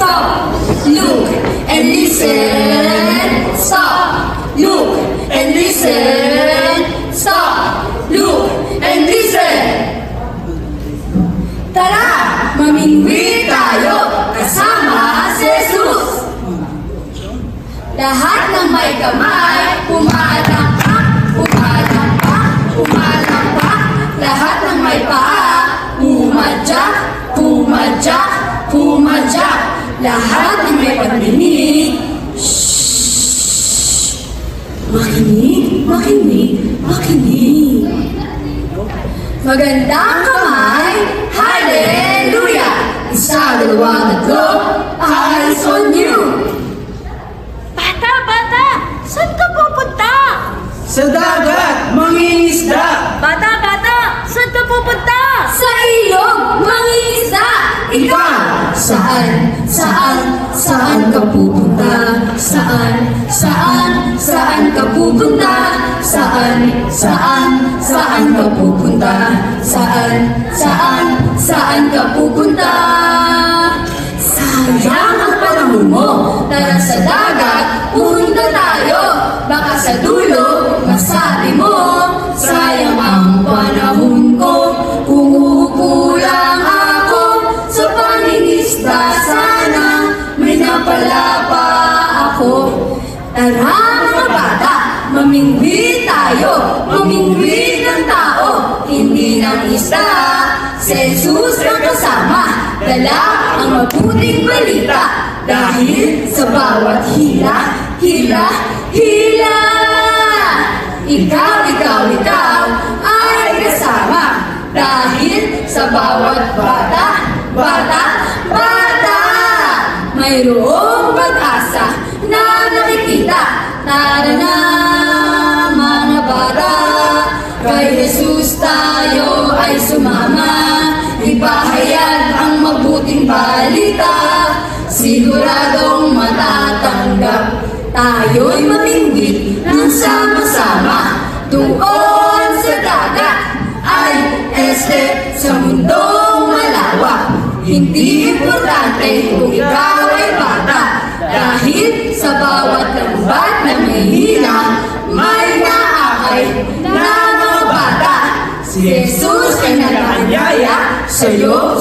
Stop! Look and listen! Stop! Look and listen! Stop! Look and listen! Tara! Mamingwi tayo kasama si Jesus! Lahat ng may kamay, pumalampak, pumalampak, pumalampak. Lahat ng may paa, pumadyak, pumadyak, pumadyak. Lahat ng may pagdinig, shhh! Makinig, makinig, makinig. Magandang kamay, hallelujah! Isa, dalawa, tatlo, eyes on you! Bata! Saan ka pupunta? Sa dagat, mangingisda. Bata! Saan ka pupunta? Sa ilog, mangingisda! Ikaw, saan ka pupunta? Saan ka pupunta? Saan ka pupunta? Saan ka pupunta? Sayang ang panahon mo. Tara sa dagat, punta tayo. Baka sa dulo, masabi mo, sayang ang panahon ko. Kung ukulang ako sa pangingisda, sana may napala pa ako. Tara mga bata, mamingwi tayo, mamingwi ng tao, hindi ng isda. Si Jesus ang kasama, dala ang mabuting balita. Dahil sa bawat hila, ikaw ay kasama. Dahil sa bawat bata, mayroong pag-asa na nakikita. Tara na mga bata, kay Jesus tayo ay sumama. Ipahayag ang mabuting balita, siguradong matatanggap. Tayo'y mamingwit ng sama-sama doon sa dagat. Ay, sa mundong malawak. Hindi importante kung ikaw ay bata, dahil sa bawat lambat na may hila, may naakay na mga bata. Si Jesus ay nag-aanyaya sa'yo,